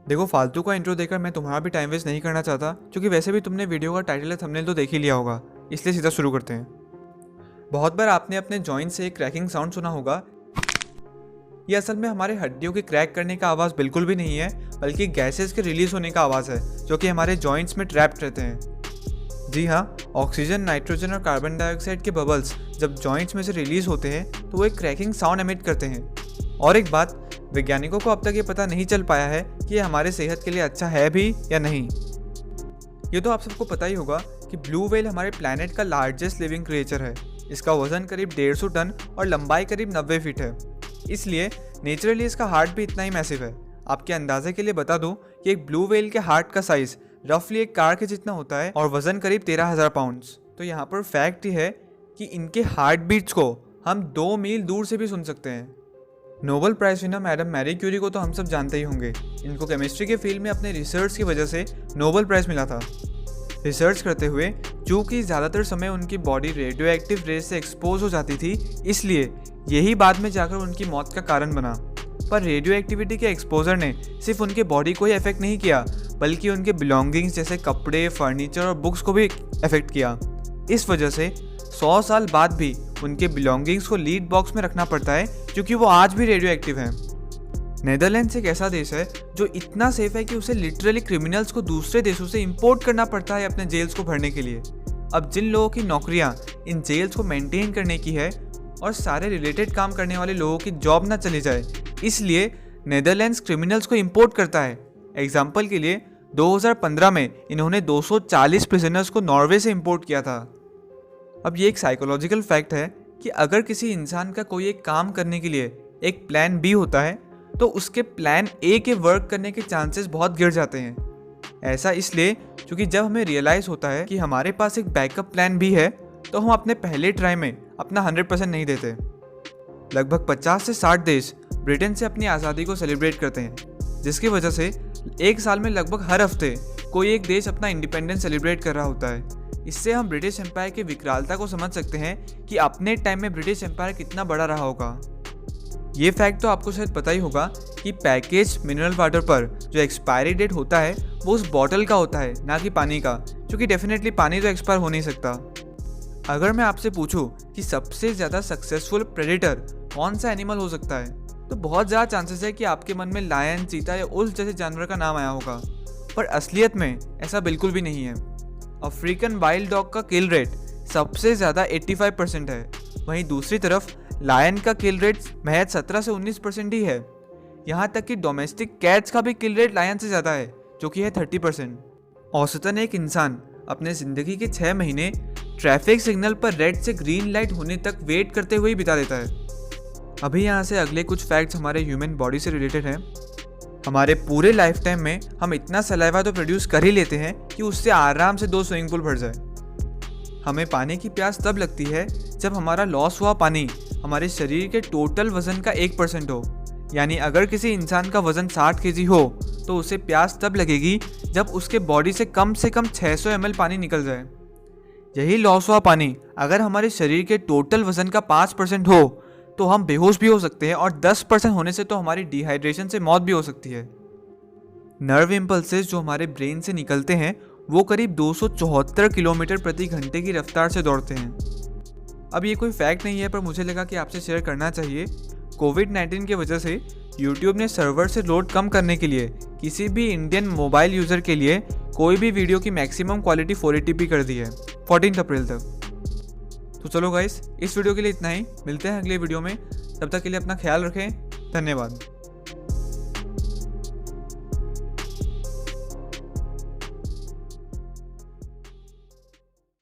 देखो, फालतू का इंट्रो देकर मैं तुम्हारा भी टाइम वेस्ट नहीं करना चाहता, क्योंकि वैसे भी तुमने वीडियो का टाइटल या थंबनेल तो देख ही लिया होगा, इसलिए सीधा शुरू करते हैं। बहुत बार आपने अपने जॉइंट से एक क्रैकिंग साउंड सुना होगा। ये असल में हमारे हड्डियों के क्रैक करने का आवाज़ बिल्कुल भी नहीं है, बल्कि गैसेस के रिलीज होने का आवाज़ है, जो कि हमारे जॉइंट्स में ट्रैप्ड रहते हैं। जी हाँ, ऑक्सीजन, नाइट्रोजन और कार्बन डाइऑक्साइड के बबल्स जब जॉइंट्स में से रिलीज होते हैं तो वो एक क्रैकिंग साउंड एमिट करते हैं। और एक बात, वैज्ञानिकों को अब तक ये पता नहीं चल पाया है कि ये हमारे सेहत के लिए अच्छा है भी या नहीं। ये तो आप सबको पता ही होगा कि ब्लू व्हेल हमारे प्लैनेट का लार्जेस्ट लिविंग क्रिएचर है। इसका वजन करीब 150 टन और लंबाई करीब 90 फीट है, इसलिए नेचुरली इसका हार्ट भी इतना ही मैसिव है। आपके अंदाजे के लिए बता दूं कि एक ब्लू व्हेल के हार्ट का साइज रफली एक कार के जितना होता है और वजन करीब 13,000 पाउंड्स। तो यहाँ पर फैक्ट ये है कि इनके हार्ट बीट्स को हम 2 मील दूर से भी सुन सकते हैं। Nobel prize winner madam Marie Curie को तो हम सब जानते ही होंगे। इनको केमिस्ट्री के फील्ड में अपने रिसर्च की वजह से नोबेल प्राइज मिला था। रिसर्च करते हुए चूँकि ज़्यादातर समय उनकी बॉडी रेडियो एक्टिव रेस से एक्सपोज हो जाती थी, इसलिए यही बाद में जाकर उनकी मौत का कारण बना। पर रेडियो एक्टिविटी के एक्सपोजर ने सिर्फ उनके बॉडी को ही अफेक्ट नहीं किया, बल्कि उनके बिलोंगिंग्स जैसे कपड़े, फर्नीचर और बुक्स को भी अफेक्ट किया। इस वजह से 100 साल बाद भी उनके बिलोंगिंग्स को लीड बॉक्स में रखना पड़ता है, क्योंकि वो आज भी रेडियो एक्टिव हैं। नेदरलैंड्स एक ऐसा देश है जो इतना सेफ है कि उसे लिटरली क्रिमिनल्स को दूसरे देशों से इंपोर्ट करना पड़ता है अपने जेल्स को भरने के लिए। अब जिन लोगों की नौकरियां इन जेल्स को मेंटेन करने की है और सारे रिलेटेड काम करने वाले लोगों की जॉब ना चली जाए, इसलिए नेदरलैंड्स क्रिमिनल्स को इंपोर्ट करता है। एग्जाम्पल के लिए 2015 में इन्होंने 240 प्रिजनर्स को नॉर्वे से इंपोर्ट किया था। अब ये एक साइकोलॉजिकल फैक्ट है कि अगर किसी इंसान का कोई एक काम करने के लिए एक प्लान बी होता है, तो उसके प्लान ए के वर्क करने के चांसेस बहुत गिर जाते हैं। ऐसा इसलिए क्योंकि जब हमें रियलाइज़ होता है कि हमारे पास एक बैकअप प्लान भी है, तो हम अपने पहले ट्राई में अपना 100% नहीं देते। लगभग 50 से 60 देश ब्रिटेन से अपनी आज़ादी को सेलिब्रेट करते हैं, जिसकी वजह से एक साल में लगभग हर हफ्ते कोई एक देश अपना इंडिपेंडेंस सेलिब्रेट कर रहा होता है। इससे हम ब्रिटिश एम्पायर की विकरालता को समझ सकते हैं कि अपने टाइम में ब्रिटिश एम्पायर कितना बड़ा रहा होगा। ये फैक्ट तो आपको शायद पता ही होगा कि पैकेज मिनरल वाटर पर जो एक्सपायरी डेट होता है वो उस बॉटल का होता है, ना कि पानी का, क्योंकि डेफिनेटली पानी तो एक्सपायर हो नहीं सकता। अगर मैं आपसे पूछूं कि सबसे ज़्यादा सक्सेसफुल प्रेडेटर कौन सा एनिमल हो सकता है, तो बहुत ज़्यादा चांसेस है कि आपके मन में लायन, चीता या उल्फ जैसे जानवर का नाम आया होगा। पर असलियत में ऐसा बिल्कुल भी नहीं है। अफ्रीकन वाइल्ड डॉग का किल रेट सबसे ज़्यादा 85% है। वहीं दूसरी तरफ लायन का किल रेट महज 17 से 19% ही है। यहाँ तक कि डोमेस्टिक कैट्स का भी किल रेट लायन से ज़्यादा है, जो कि है 30%। औसतन एक इंसान अपने ज़िंदगी के 6 महीने ट्रैफिक सिग्नल पर रेड से ग्रीन लाइट होने तक वेट करते हुए ही बिता देता है। अभी यहाँ से अगले कुछ फैक्ट्स हमारे ह्यूमन बॉडी से रिलेटेड हैं। हमारे पूरे लाइफ टाइम में हम इतना सलाइवा तो प्रोड्यूस कर ही लेते हैं कि उससे आराम से 2 स्विमिंग पूल भर जाए। हमें पानी की प्यास तब लगती है जब हमारा लॉस हुआ पानी हमारे शरीर के टोटल वजन का 1% हो। यानी अगर किसी इंसान का वजन 60 kg हो तो उसे प्यास तब लगेगी जब उसके बॉडी से कम 600 ml पानी निकल जाए। यही लॉस हुआ पानी अगर हमारे शरीर के टोटल वजन का 5% हो तो हम बेहोश भी हो सकते हैं, और 10% होने से तो हमारी डिहाइड्रेशन से मौत भी हो सकती है। नर्व इम्पल्सेस जो हमारे ब्रेन से निकलते हैं वो करीब 274 किलोमीटर प्रति घंटे की रफ्तार से दौड़ते हैं। अब ये कोई फैक्ट नहीं है, पर मुझे लगा कि आपसे शेयर करना चाहिए। कोविड-19 की वजह से यूट्यूब ने सर्वर से लोड कम करने के लिए किसी भी इंडियन मोबाइल यूज़र के लिए कोई भी वीडियो की मैक्सिमम क्वालिटी 480p कर दी है 14 अप्रैल तक। तो चलो गाइस, इस वीडियो के लिए इतना ही। मिलते हैं अगले वीडियो में, तब तक के लिए अपना ख्याल रखें। धन्यवाद।